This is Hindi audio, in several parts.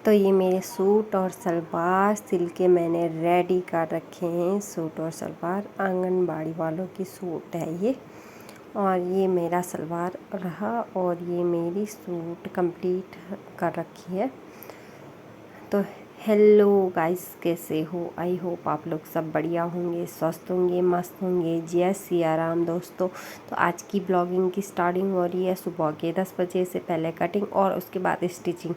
तो ये मेरे सूट और सलवार सिल के मैंने रेडी कर रखे हैं। सूट और सलवार आंगनबाड़ी वालों की सूट है ये, और ये मेरा सलवार रहा और ये मेरी सूट कंप्लीट कर रखी है। तो हेलो गाइस, कैसे हो? आई होप आप लोग सब बढ़िया होंगे, स्वस्थ होंगे, मस्त होंगे। जय सिया राम दोस्तों। तो आज की ब्लॉगिंग की स्टार्टिंग हो रही है सुबह के 10 बजे से। पहले कटिंग और उसके बाद स्टिचिंग।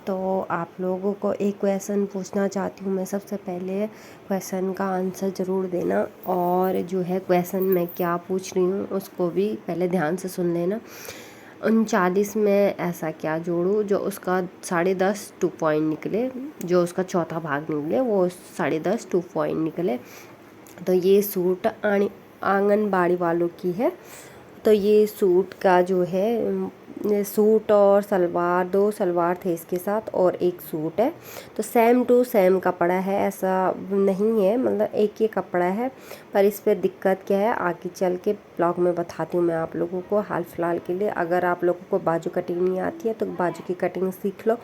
तो आप लोगों को एक क्वेश्चन पूछना चाहती हूँ मैं। सबसे पहले क्वेश्चन का आंसर ज़रूर देना, और जो है क्वेश्चन मैं क्या पूछ रही हूँ उसको भी पहले ध्यान से सुन लेना। 39 में ऐसा क्या जोड़ूँ जो उसका 10.5 2 पॉइंट निकले, जो उसका चौथा भाग निकले वो 10.5 2 पॉइंट निकले। तो ये सूट आंगनबाड़ी वालों की है। तो ये सूट का जो है, सूट और सलवार, 2 सलवार थे इसके साथ और एक सूट है। तो सेम टू सेम कपड़ा है, ऐसा नहीं है, मतलब एक ही कपड़ा है। पर इस पर दिक्कत क्या है आगे चल के ब्लॉग में बताती हूँ मैं आप लोगों को। हाल फिलहाल के लिए अगर आप लोगों को बाजू कटिंग नहीं आती है तो बाजू की कटिंग सीख लो।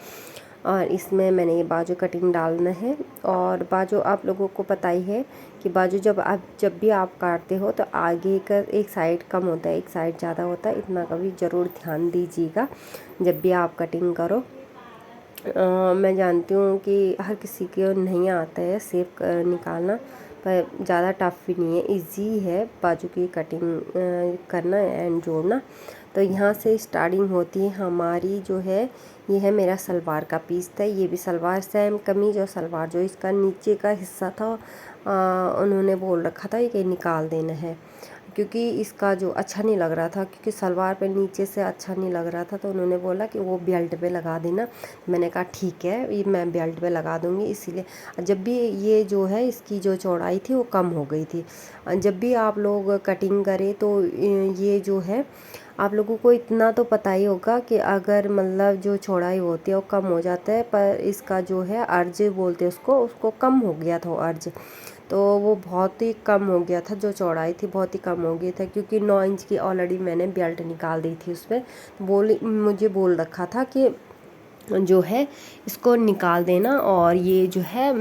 और इसमें मैंने ये बाजू कटिंग डालना है। और बाजू आप लोगों को पता ही है कि बाजू जब भी आप काटते हो तो आगे का एक साइड कम होता है, एक साइड ज़्यादा होता है। इतना कभी ज़रूर ध्यान दीजिएगा जब भी आप कटिंग करो। मैं जानती हूँ कि हर किसी को नहीं आता है शेप निकालना, पर ज़्यादा टफ भी नहीं है, इजी है बाजू की कटिंग करना एंड जोड़ना। तो यहाँ से स्टार्टिंग होती है हमारी, जो है ये है मेरा सलवार का पीस था। ये भी सलवार सेम कमीज और सलवार, जो इसका नीचे का हिस्सा था उन्होंने बोल रखा था कि निकाल देना है, क्योंकि इसका जो अच्छा नहीं लग रहा था, क्योंकि सलवार पे नीचे से अच्छा नहीं लग रहा था। तो उन्होंने बोला कि वो बेल्ट पे लगा देना। मैंने कहा ठीक है, ये मैं बेल्ट पे लगा दूँगी। इसीलिए जब भी ये जो है इसकी जो चौड़ाई थी वो कम हो गई थी। जब भी आप लोग कटिंग करें तो ये जो है आप लोगों को इतना तो पता ही होगा कि अगर मतलब जो चौड़ाई होती है वो कम हो जाता है, पर इसका जो है अर्ज बोलते हैं उसको कम हो गया था वो अर्ज। तो वो बहुत ही कम हो गया था, जो चौड़ाई थी बहुत ही कम हो गई था, क्योंकि 9 इंच की ऑलरेडी मैंने बेल्ट निकाल दी थी उसमें। मुझे बोल रखा था कि जो है इसको निकाल देना और ये जो है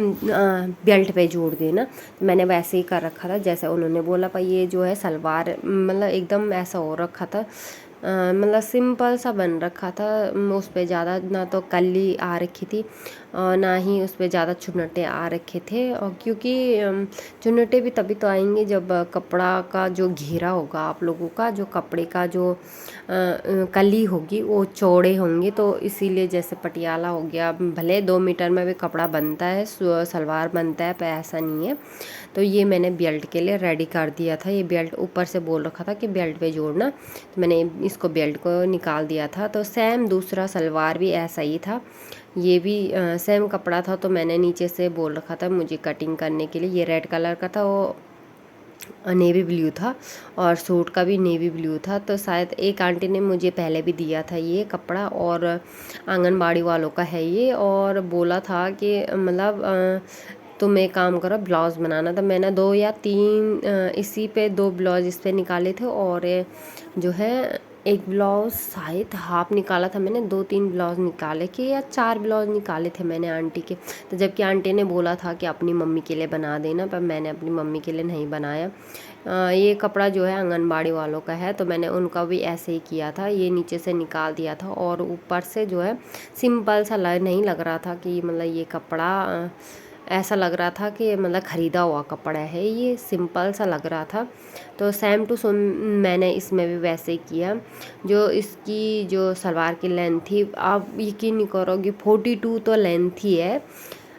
बेल्ट पे जोड़ देना। तो मैंने वैसे ही कर रखा था जैसे उन्होंने बोला। पर ये जो है सलवार मतलब एकदम ऐसा हो रखा था, मतलब सिंपल सा बन रखा था। उस पर ज़्यादा ना तो कली आ रखी थी और ना ही उस पर ज़्यादा चुन्नटे आ रखे थे। और क्योंकि चुन्नटे भी तभी तो आएंगे जब कपड़ा का जो घेरा होगा आप लोगों का, जो कपड़े का जो कली होगी वो चौड़े होंगे। तो इसीलिए जैसे पटियाला हो गया, भले 2 मीटर में भी कपड़ा बनता है, सलवार बनता है, पर ऐसा नहीं है। तो ये मैंने बेल्ट के लिए रेडी कर दिया था। ये बेल्ट ऊपर से बोल रखा था कि बेल्ट पे जोड़ना, तो मैंने इसको बेल्ट को निकाल दिया था। तो सेम दूसरा सलवार भी ऐसा ही था, ये भी सेम कपड़ा था। तो मैंने नीचे से बोल रखा था मुझे कटिंग करने के लिए। ये रेड कलर का था, वो नेवी ब्लू था, और सूट का भी नेवी ब्लू था। तो शायद एक आंटी ने मुझे पहले भी दिया था ये कपड़ा, और आंगनबाड़ी वालों का है ये, और बोला था कि मतलब तुम एक काम करो ब्लाउज़ बनाना। तो मैंने 2 या 3 इसी पे 2 ब्लाउज इस पे निकाले थे, और जो है एक ब्लाउज़ शायद हाफ निकाला था मैंने। 2-3 ब्लाउज निकाले के या 4 ब्लाउज निकाले थे मैंने आंटी के। तो जबकि आंटी ने बोला था कि अपनी मम्मी के लिए बना देना, पर मैंने अपनी मम्मी के लिए नहीं बनाया। ये कपड़ा जो है आंगनबाड़ी वालों का है, तो मैंने उनका भी ऐसे ही किया था। ये नीचे से निकाल दिया था, और ऊपर से जो है सिंपल सा नहीं लग रहा था कि मतलब ये कपड़ा ऐसा लग रहा था कि मतलब ख़रीदा हुआ कपड़ा है, ये सिंपल सा लग रहा था। तो सेम टू सेम मैंने इसमें भी वैसे ही किया। जो इसकी जो सलवार की लेंथ थी, आप यकीन नहीं करोगे 42 तो लेंथ ही है,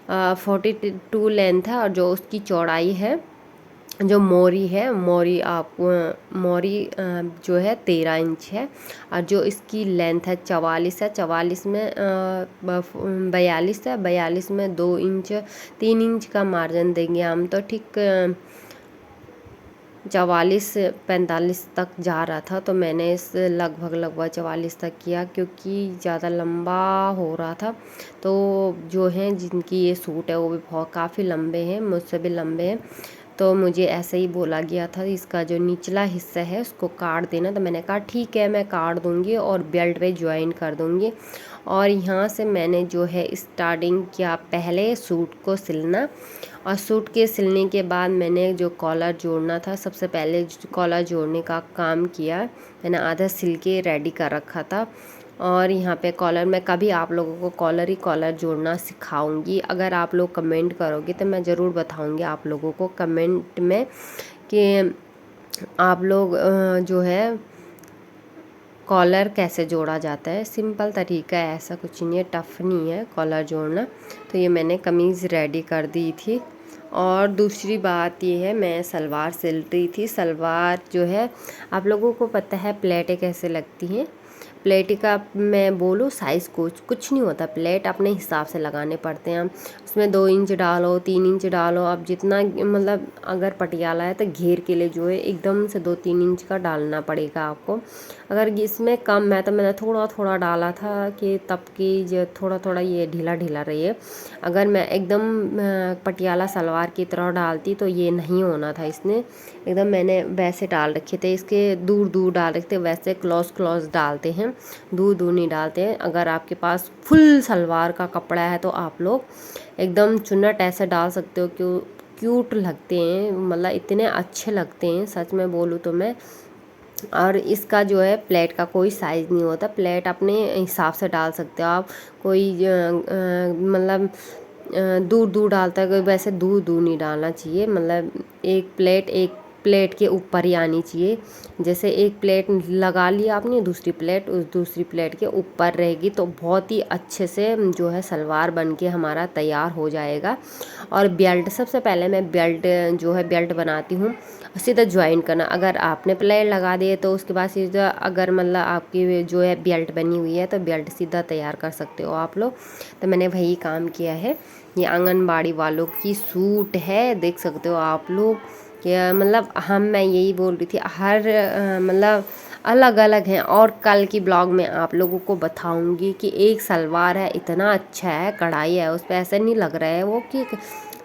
42 लेंथ है। और जो उसकी चौड़ाई है, जो मोरी है, मोरी जो है 13 इंच है। और जो इसकी लेंथ है 44 है। 44 में 42 है, 42 में 2 इंच 3 इंच का मार्जिन देंगे हम। तो ठीक 44-45 तक जा रहा था। तो मैंने इस लगभग 44 तक किया, क्योंकि ज़्यादा लंबा हो रहा था। तो जो हैं जिनकी ये सूट है वो भी बहुत काफ़ी लंबे हैं, मुझसे भी लंबे हैं। तो मुझे ऐसे ही बोला गया था इसका जो निचला हिस्सा है उसको काट देना। तो मैंने कहा ठीक है, मैं काट दूंगी और बेल्ट पे ज्वाइन कर दूंगी। और यहाँ से मैंने जो है स्टार्टिंग किया पहले सूट को सिलना, और सूट के सिलने के बाद मैंने जो कॉलर जोड़ना था सबसे पहले कॉलर जोड़ने का काम किया। मैंने आधा सिल के रेडी कर रखा था। और यहाँ पे कॉलर मैं कभी आप लोगों को कॉलर ही कॉलर जोड़ना सिखाऊंगी। अगर आप लोग कमेंट करोगे तो मैं ज़रूर बताऊंगी आप लोगों को कमेंट में कि आप लोग जो है कॉलर कैसे जोड़ा जाता है। सिंपल तरीका है, ऐसा कुछ नहीं है, टफ नहीं है कॉलर जोड़ना। तो ये मैंने कमीज़ रेडी कर दी थी। और दूसरी बात ये है, मैं सलवार सिल रही थी। सलवार जो है आप लोगों को पता है प्लेटें कैसे लगती हैं। प्लेट का मैं बोलूँ साइज़ कुछ नहीं होता, प्लेट अपने हिसाब से लगाने पड़ते हैं। उसमें 2 इंच डालो, 3 इंच डालो, अब जितना मतलब अगर पटियाला है तो घेर के लिए जो है एकदम से 2-3 इंच का डालना पड़ेगा आपको। अगर इसमें कम है तो मैंने थोड़ा थोड़ा डाला था कि तब की जो थोड़ा थोड़ा ये ढीला ढीला रही। अगर मैं एकदम पटियाला सलवार की तरह डालती तो ये नहीं होना था। इसने एकदम मैंने वैसे डाल रखे थे, इसके दूर दूर डाल रखे थे, वैसे क्लॉज डालते हैं, दूर दूर नहीं डालते हैं। अगर आपके पास फुल सलवार का कपड़ा है तो आप लोग एकदम चुन्नट ऐसे डाल सकते हो, क्यूट लगते हैं, मतलब इतने अच्छे लगते हैं सच में बोलूँ तो मैं। और इसका जो है प्लेट का कोई साइज़ नहीं होता, प्लेट अपने हिसाब से डाल सकते हो आप। कोई मतलब दूर दूर डालता है, कोई वैसे दूर दूर नहीं डालना चाहिए। मतलब एक प्लेट के ऊपर ही आनी चाहिए। जैसे एक प्लेट लगा लिया आपने, दूसरी प्लेट उस दूसरी प्लेट के ऊपर रहेगी तो बहुत ही अच्छे से जो है सलवार बन के हमारा तैयार हो जाएगा। और बेल्ट, सबसे पहले मैं बेल्ट जो है बेल्ट बनाती हूँ, सीधा ज्वाइन करना। अगर आपने प्लेट लगा दिए तो उसके बाद सीधा, अगर मतलब आपकी जो है बेल्ट बनी हुई है तो बेल्ट सीधा तैयार कर सकते हो आप लोग। तो मैंने वही काम किया है। ये आंगनबाड़ी वालों की सूट है, देख सकते हो आप लोग। क्या मतलब मैं यही बोल रही थी, हर मतलब अलग अलग हैं। और कल की ब्लॉग में आप लोगों को बताऊंगी कि एक सलवार है, इतना अच्छा है, कढ़ाई है उस पर, ऐसा नहीं लग रहा है वो कि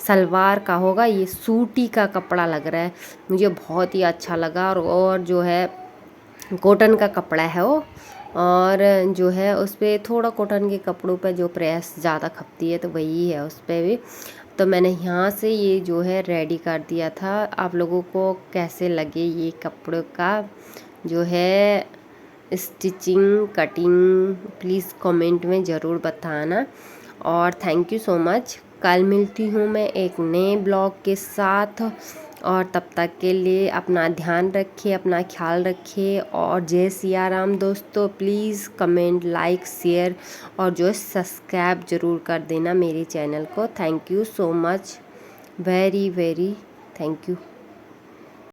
सलवार का होगा, ये सूटी का कपड़ा लग रहा है। मुझे बहुत ही अच्छा लगा। और जो है कॉटन का कपड़ा है वो, और जो है उस पर थोड़ा कॉटन के कपड़ों पे जो प्रेस ज़्यादा खपती है तो वही है उस पर भी। तो मैंने यहाँ से ये जो है रेडी कर दिया था। आप लोगों को कैसे लगे ये कपड़ों का जो है स्टिचिंग कटिंग, प्लीज़ कमेंट में ज़रूर बताना। और थैंक यू सो मच। कल मिलती हूँ मैं एक नए ब्लॉग के साथ, और तब तक के लिए अपना ध्यान रखिए, अपना ख्याल रखिए। और जय सिया राम दोस्तों। प्लीज़ कमेंट, लाइक, शेयर और जो है सब्सक्राइब ज़रूर कर देना मेरे चैनल को। Thank you so much, very very thank you.